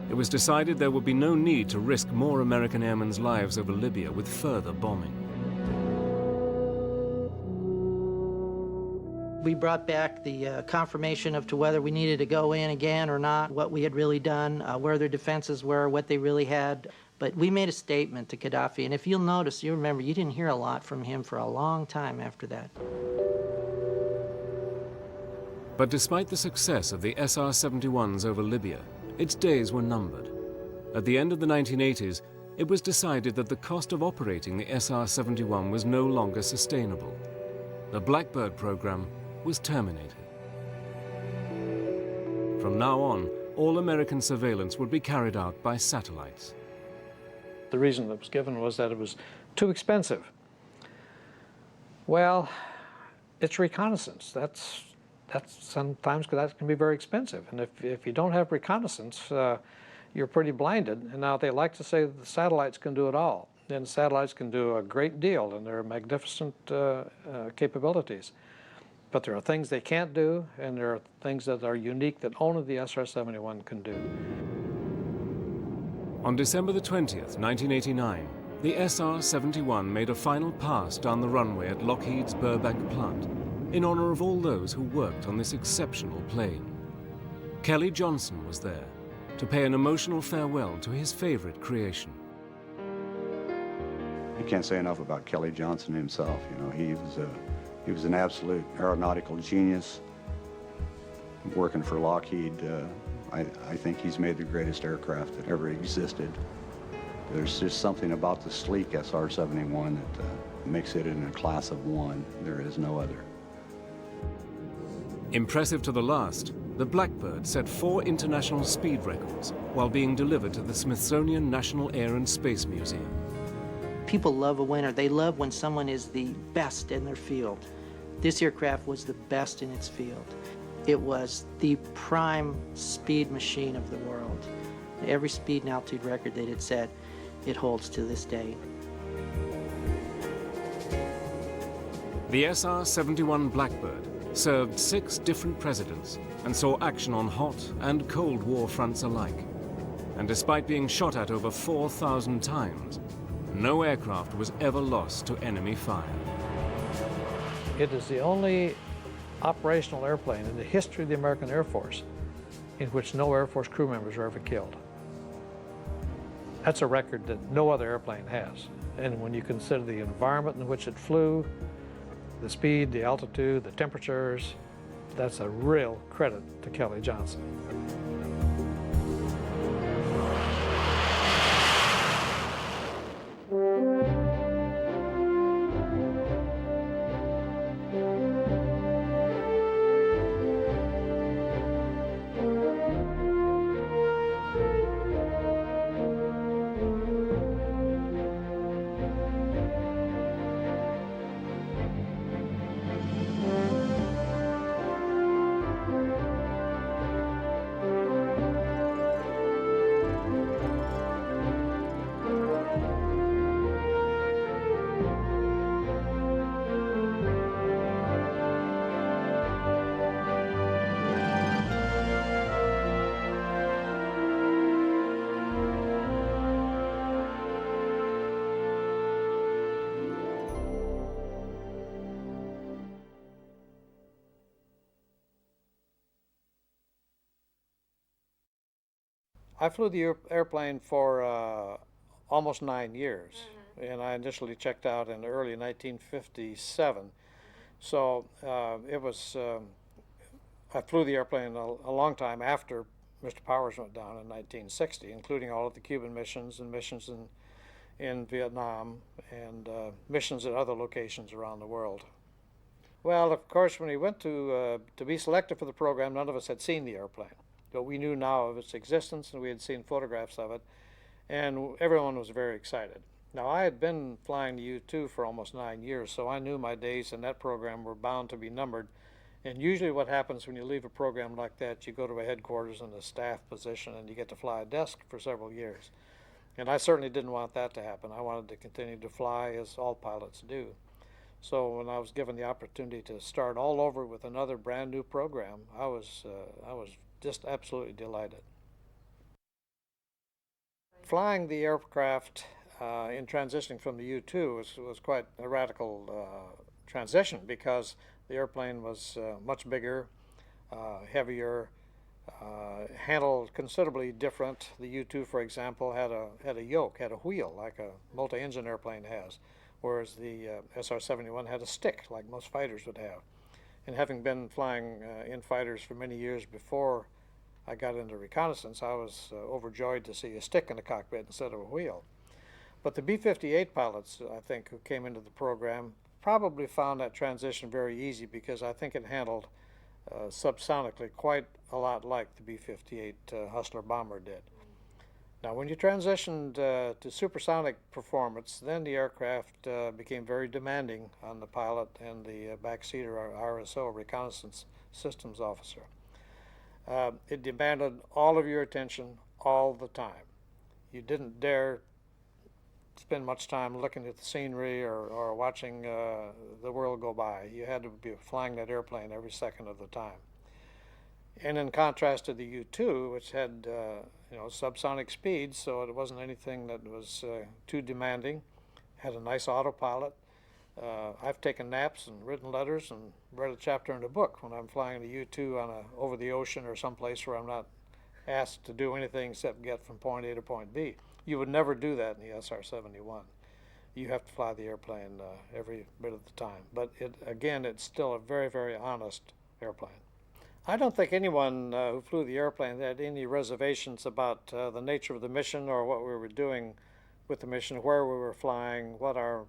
It was decided there would be no need to risk more American airmen's lives over Libya with further bombing. We brought back the confirmation of to whether we needed to go in again or not, what we had really done, where their defenses were, what they really had. But we made a statement to Gaddafi, and if you'll notice, you remember, you didn't hear a lot from him for a long time after that. But despite the success of the SR-71s over Libya, its days were numbered. At the end of the 1980s, it was decided that the cost of operating the SR-71 was no longer sustainable. The Blackbird program was terminated. From now on, all American surveillance would be carried out by satellites. The reason that was given was that it was too expensive. Well, it's reconnaissance. That's sometimes that can be very expensive. And if you don't have reconnaissance, you're pretty blinded. And now they like to say that the satellites can do it all. And satellites can do a great deal, and they're magnificent capabilities. But there are things they can't do, and there are things that are unique that only the SR-71 can do. On December the 20th, 1989, the SR-71 made a final pass down the runway at Lockheed's Burbank plant in honor of all those who worked on this exceptional plane. Kelly Johnson was there to pay an emotional farewell to his favorite creation. You can't say enough about Kelly Johnson himself. You know, he was an absolute aeronautical genius. Working for Lockheed, I think he's made the greatest aircraft that ever existed. There's just something about the sleek SR-71 that makes it in a class of one. There is no other. Impressive to the last, the Blackbird set 4 international speed records while being delivered to the Smithsonian National Air and Space Museum. People love a winner. They love when someone is the best in their field. This aircraft was the best in its field. It was the prime speed machine of the world. Every speed and altitude record that it set, it holds to this day. The SR-71 Blackbird served 6 different presidents and saw action on hot and Cold War fronts alike. And despite being shot at over 4,000 times, no aircraft was ever lost to enemy fire. It is the only operational airplane in the history of the American Air Force in which no Air Force crew members were ever killed. That's a record that no other airplane has. And when you consider the environment in which it flew, the speed, the altitude, the temperatures, that's a real credit to Kelly Johnson. I flew the airplane for almost 9 years, and I initially checked out in early 1957. So I flew the airplane a long time after Mr. Powers went down in 1960, including all of the Cuban missions and missions in Vietnam and missions at other locations around the world. Well, of course, when he went to be selected for the program, none of us had seen the airplane. But we knew now of its existence, and we had seen photographs of it. and everyone was very excited. Now, I had been flying the U-2 for almost 9 years, so I knew my days in that program were bound to be numbered. And usually what happens when you leave a program like that, you go to a headquarters in a staff position and you get to fly a desk for several years. And I certainly didn't want that to happen. I wanted to continue to fly as all pilots do. So when I was given the opportunity to start all over with another brand new program, I was just absolutely delighted. Flying the aircraft in transitioning from the U-2 was quite a radical transition, because the airplane was much bigger, heavier, handled considerably different. The U-2, for example, had a yoke, had a wheel like a multi-engine airplane has, whereas the SR-71 had a stick like most fighters would have. And having been flying in fighters for many years before I got into reconnaissance, I was overjoyed to see a stick in the cockpit instead of a wheel. But the B-58 pilots, I think, who came into the program probably found that transition very easy, because I think it handled subsonically quite a lot like the B-58 Hustler bomber did. Now, when you transitioned to supersonic performance, then the aircraft became very demanding on the pilot and the backseater, or RSO, Reconnaissance Systems Officer. It demanded all of your attention all the time. You didn't dare spend much time looking at the scenery or watching the world go by. You had to be flying that airplane every second of the time. And in contrast to the U-2, which had subsonic speeds, so it wasn't anything that was too demanding, had a nice autopilot. I've taken naps and written letters and read a chapter in a book when I'm flying the U-2 over the ocean or someplace where I'm not asked to do anything except get from point A to point B. You would never do that in the SR-71. You have to fly the airplane every bit of the time. But again, it's still a very, very honest airplane. I don't think anyone who flew the airplane had any reservations about the nature of the mission or what we were doing with the mission, where we were flying, what our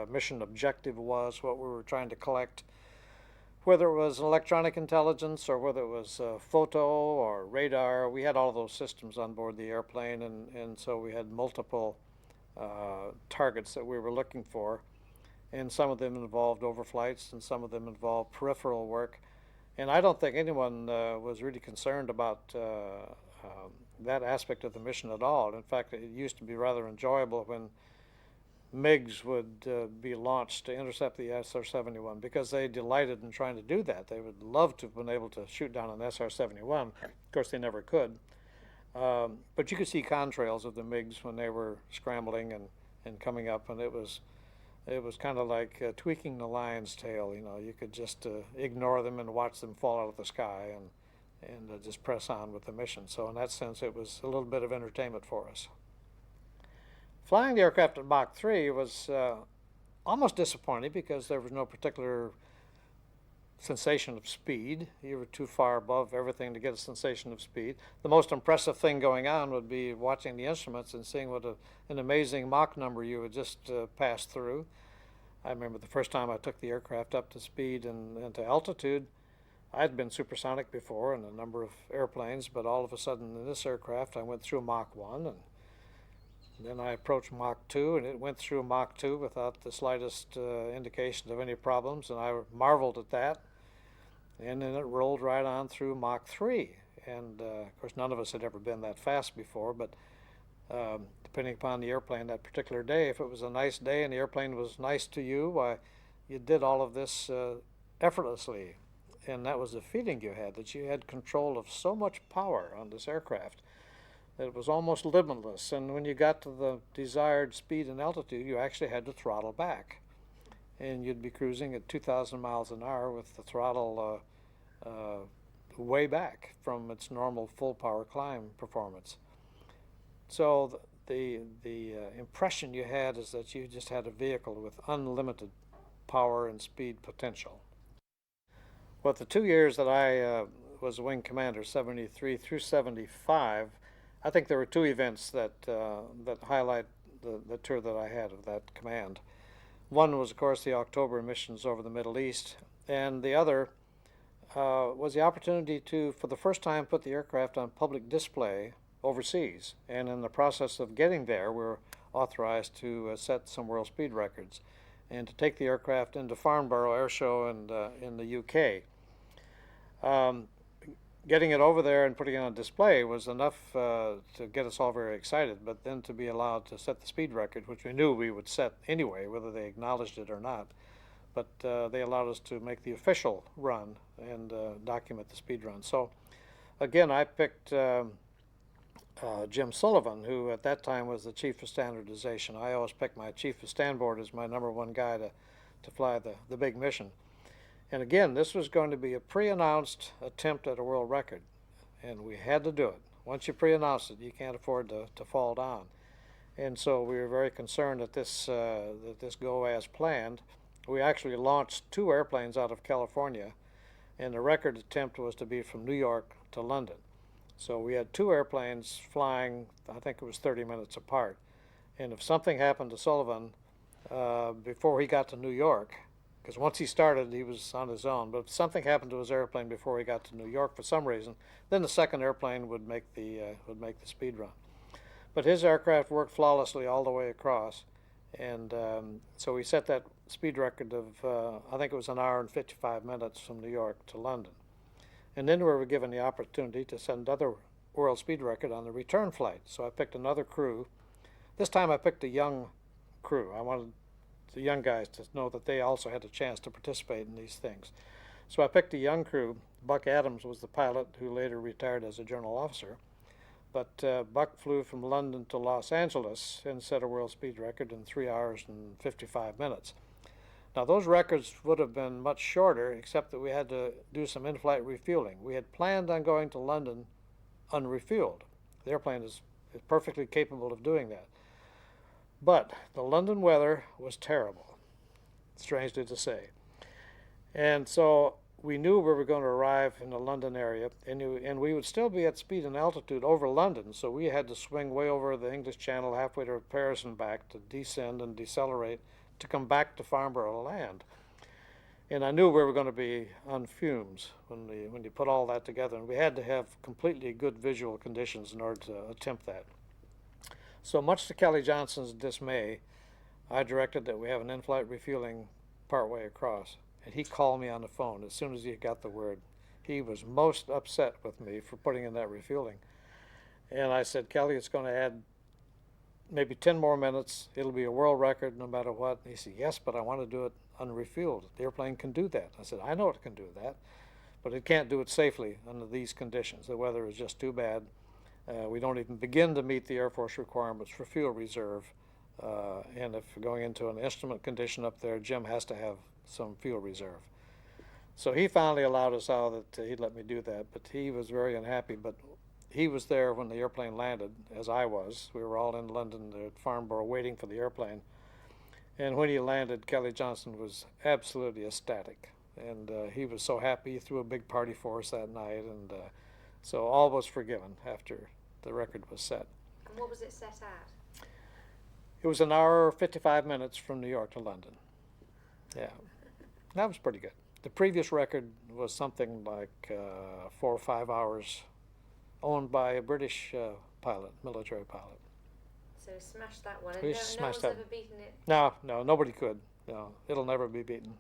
mission objective was, what we were trying to collect, whether it was electronic intelligence or whether it was photo or radar. We had all those systems on board the airplane, and so we had multiple targets that we were looking for, and some of them involved overflights and some of them involved peripheral work. And I don't think anyone was really concerned about that aspect of the mission at all. In fact, it used to be rather enjoyable when MiGs would be launched to intercept the SR-71, because they delighted in trying to do that. They would love to have been able to shoot down an SR-71. Of course, they never could. But you could see contrails of the MiGs when they were scrambling and coming up, and it was kind of like tweaking the lion's tail. You could just ignore them and watch them fall out of the sky and just press on with the mission. So in that sense, it was a little bit of entertainment for us. Flying the aircraft at Mach 3 was almost disappointing, because there was no particular sensation of speed. You were too far above everything to get a sensation of speed. The most impressive thing going on would be watching the instruments and seeing what an amazing Mach number you would just pass through. I remember the first time I took the aircraft up to speed and to altitude. I'd been supersonic before in a number of airplanes, but all of a sudden in this aircraft I went through Mach 1, and then I approached Mach 2, and it went through Mach 2 without the slightest indication of any problems, and I marveled at that. And then it rolled right on through Mach 3. And of course, none of us had ever been that fast before, but depending upon the airplane that particular day, if it was a nice day and the airplane was nice to you, why, you did all of this effortlessly. And that was the feeling you had, that you had control of so much power on this aircraft that it was almost limitless. And when you got to the desired speed and altitude, you actually had to throttle back. And you'd be cruising at 2,000 miles an hour with the throttle way back from its normal full power climb performance. So the impression you had is that you just had a vehicle with unlimited power and speed potential. Well, the 2 years that I was wing commander, 73 through 75, I think there were two events that highlight the tour that I had of that command. One was, of course, the October missions over the Middle East, and the other was the opportunity to, for the first time, put the aircraft on public display overseas. And in the process of getting there, we were authorized to set some world speed records and to take the aircraft into Farnborough Air Show in the UK. Getting it over there and putting it on display was enough to get us all very excited, but then to be allowed to set the speed record, which we knew we would set anyway, whether they acknowledged it or not, but they allowed us to make the official run and document the speed run. So again, I picked Jim Sullivan, who at that time was the chief of standardization. I always picked my chief of stand board as my #1 guy to fly the big mission. And again, this was going to be a pre-announced attempt at a world record, and we had to do it. Once you pre-announce it, you can't afford to fall down. And so we were very concerned that this go as planned. We actually launched 2 airplanes out of California, and the record attempt was to be from New York to London. So we had 2 airplanes flying, I think it was 30 minutes apart. And if something happened to Sullivan before he got to New York, because once he started, he was on his own. But if something happened to his airplane before he got to New York for some reason, then the second airplane would make the speed run. But his aircraft worked flawlessly all the way across, and so we set that speed record of I think it was 1 hour and 55 minutes from New York to London. And then we were given the opportunity to set another world speed record on the return flight. So I picked another crew. This time I picked a young crew. I wanted the young guys to know that they also had a chance to participate in these things. So I picked a young crew. Buck Adams was the pilot who later retired as a general officer. But Buck flew from London to Los Angeles and set a world speed record in 3 hours and 55 minutes. Now those records would have been much shorter, except that we had to do some in-flight refueling. We had planned on going to London unrefueled. The airplane is perfectly capable of doing that. But the London weather was terrible, strangely to say. And so we knew we were going to arrive in the London area, and we would still be at speed and altitude over London, so we had to swing way over the English Channel halfway to Paris and back to descend and decelerate to come back to Farnborough to land. And I knew we were going to be on fumes when you put all that together, and we had to have completely good visual conditions in order to attempt that. So much to Kelly Johnson's dismay, I directed that we have an in-flight refueling partway across. And he called me on the phone as soon as he got the word. He was most upset with me for putting in that refueling. And I said, Kelly, it's going to add maybe 10 more minutes. It'll be a world record no matter what. And he said, yes, but I want to do it unrefueled. The airplane can do that. I said, I know it can do that, but it can't do it safely under these conditions. The weather is just too bad. We don't even begin to meet the Air Force requirements for fuel reserve. And if we're going into an instrument condition up there, Jim has to have some fuel reserve. So he finally allowed us out that he'd let me do that, but he was very unhappy. But he was there when the airplane landed, as I was. We were all in London at Farnborough waiting for the airplane. And when he landed, Kelly Johnson was absolutely ecstatic. And he was so happy. He threw a big party for us that night. And so all was forgiven after the record was set. And what was it set at? It was 1 hour, 55 minutes from New York to London. Yeah, that was pretty good. The previous record was something like 4 or 5 hours, owned by a British pilot, military pilot. So smashed that one. And We no smashed one's that. ever beaten it? No, nobody could. No, it'll never be beaten.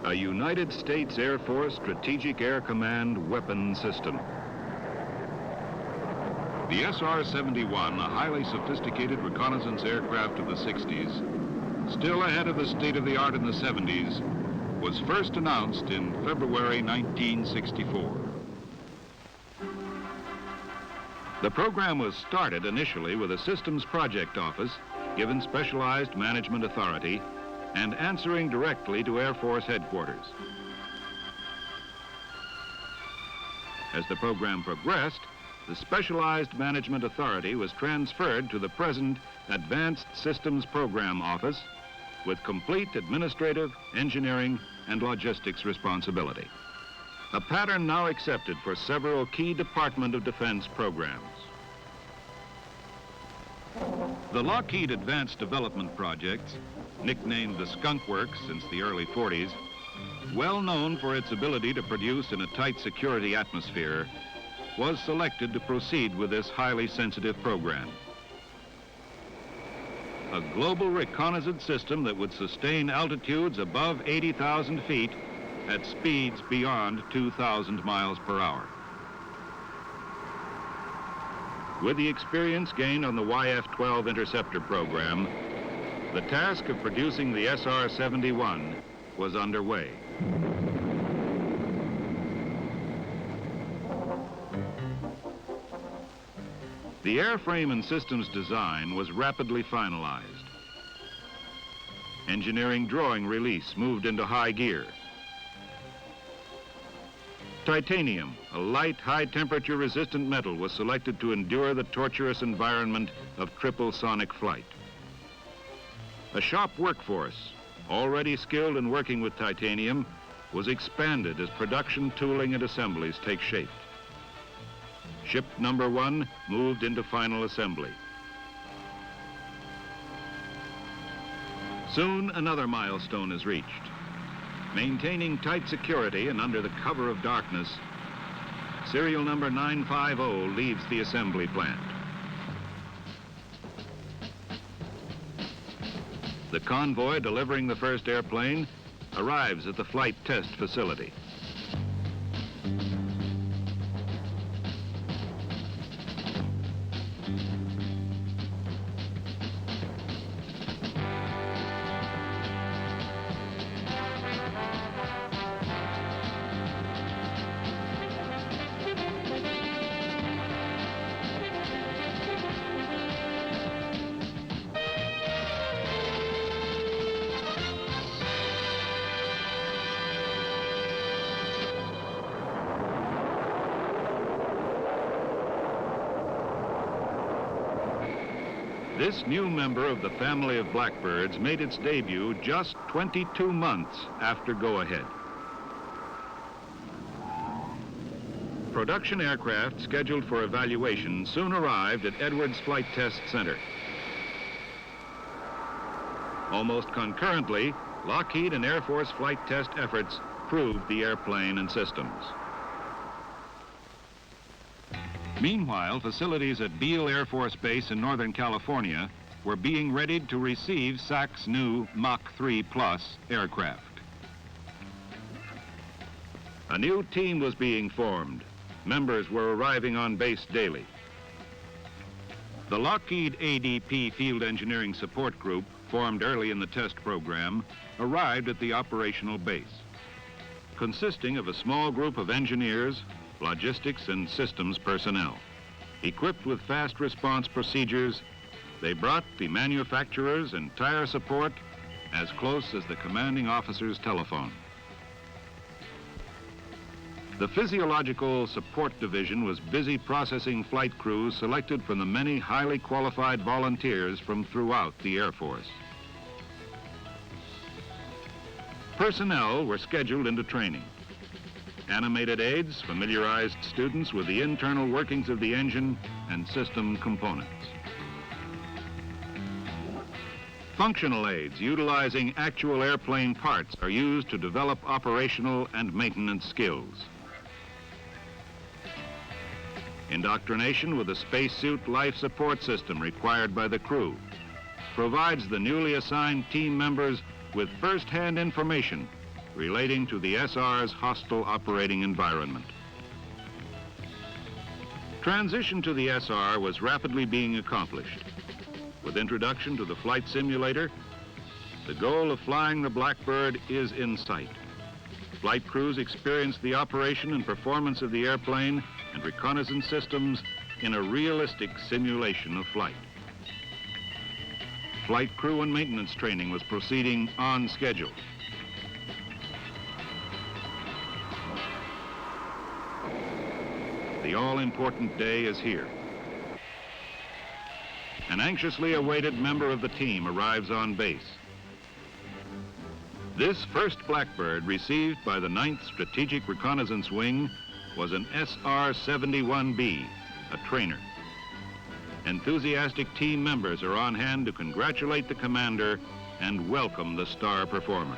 A United States Air Force Strategic Air Command weapon system. The SR-71, a highly sophisticated reconnaissance aircraft of the 60s, still ahead of the state-of-the-art in the 70s, was first announced in February 1964. The program was started initially with a systems project office given specialized management authority, and answering directly to Air Force headquarters. As the program progressed, the Specialized Management Authority was transferred to the present Advanced Systems Program Office with complete administrative, engineering, and logistics responsibility. A pattern now accepted for several key Department of Defense programs. The Lockheed Advanced Development Project, nicknamed the Skunkworks since the early 40s, well known for its ability to produce in a tight security atmosphere, was selected to proceed with this highly sensitive program. A global reconnaissance system that would sustain altitudes above 80,000 feet at speeds beyond 2,000 miles per hour. With the experience gained on the YF-12 interceptor program, the task of producing the SR-71 was underway. The airframe and systems design was rapidly finalized. Engineering drawing release moved into high gear. Titanium, a light, high-temperature resistant metal, was selected to endure the torturous environment of triple sonic flight. A shop workforce, already skilled in working with titanium, was expanded as production tooling and assemblies take shape. Ship number 1 moved into final assembly. Soon another milestone is reached. Maintaining tight security and under the cover of darkness, serial number 950 leaves the assembly plant. The convoy delivering the first airplane arrives at the flight test facility. This new member of the family of Blackbirds made its debut just 22 months after go-ahead. Production aircraft scheduled for evaluation soon arrived at Edwards Flight Test Center. Almost concurrently, Lockheed and Air Force flight test efforts proved the airplane and systems. Meanwhile, facilities at Beale Air Force Base in Northern California were being readied to receive SAC's new Mach 3 Plus aircraft. A new team was being formed. Members were arriving on base daily. The Lockheed ADP Field Engineering Support Group, formed early in the test program, arrived at the operational base, consisting of a small group of engineers, logistics, and systems personnel. Equipped with fast response procedures, they brought the manufacturer's entire support as close as the commanding officer's telephone. The Physiological Support Division was busy processing flight crews selected from the many highly qualified volunteers from throughout the Air Force. Personnel were scheduled into training. Animated aids familiarized students with the internal workings of the engine and system components. Functional aids utilizing actual airplane parts are used to develop operational and maintenance skills. Indoctrination with the spacesuit life support system required by the crew provides the newly assigned team members with first-hand information relating to the SR's hostile operating environment. Transition to the SR was rapidly being accomplished. With introduction to the flight simulator, the goal of flying the Blackbird is in sight. Flight crews experience the operation and performance of the airplane and reconnaissance systems in a realistic simulation of flight. Flight crew and maintenance training was proceeding on schedule. The all-important day is here. An anxiously awaited member of the team arrives on base. This first Blackbird received by the 9th Strategic Reconnaissance Wing was an SR-71B, a trainer. Enthusiastic team members are on hand to congratulate the commander and welcome the star performer.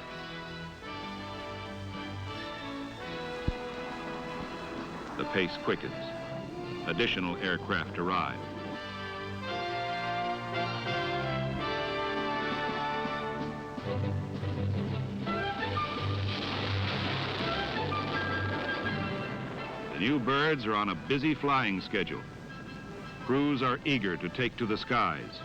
The pace quickens. Additional aircraft arrive. The new birds are on a busy flying schedule. Crews are eager to take to the skies.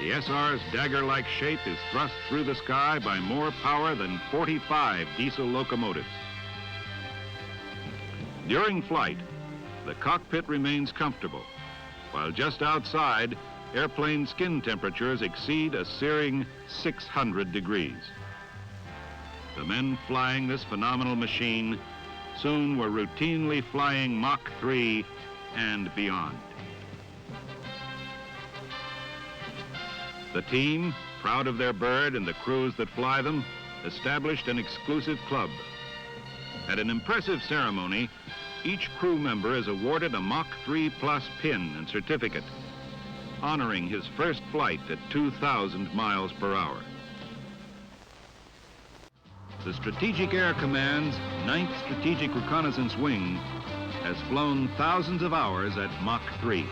The SR's dagger-like shape is thrust through the sky by more power than 45 diesel locomotives. During flight, the cockpit remains comfortable, while just outside, airplane skin temperatures exceed a searing 600 degrees. The men flying this phenomenal machine soon were routinely flying Mach 3 and beyond. The team, proud of their bird and the crews that fly them, established an exclusive club. At an impressive ceremony, each crew member is awarded a Mach 3 Plus pin and certificate, honoring his first flight at 2,000 miles per hour. The Strategic Air Command's 9th Strategic Reconnaissance Wing has flown thousands of hours at Mach 3.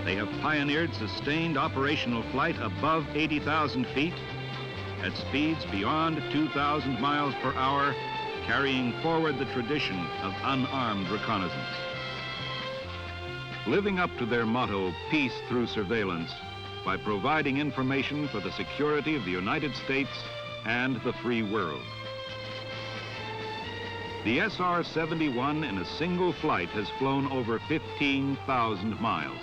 They have pioneered sustained operational flight above 80,000 feet at speeds beyond 2,000 miles per hour, carrying forward the tradition of unarmed reconnaissance. Living up to their motto, peace through surveillance, by providing information for the security of the United States and the free world. The SR-71 in a single flight has flown over 15,000 miles.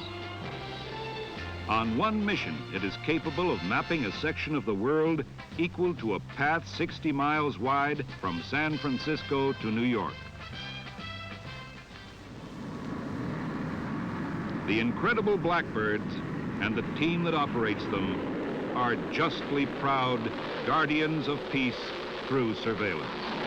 On one mission, it is capable of mapping a section of the world equal to a path 60 miles wide from San Francisco to New York. The incredible Blackbirds and the team that operates them are justly proud guardians of peace through surveillance.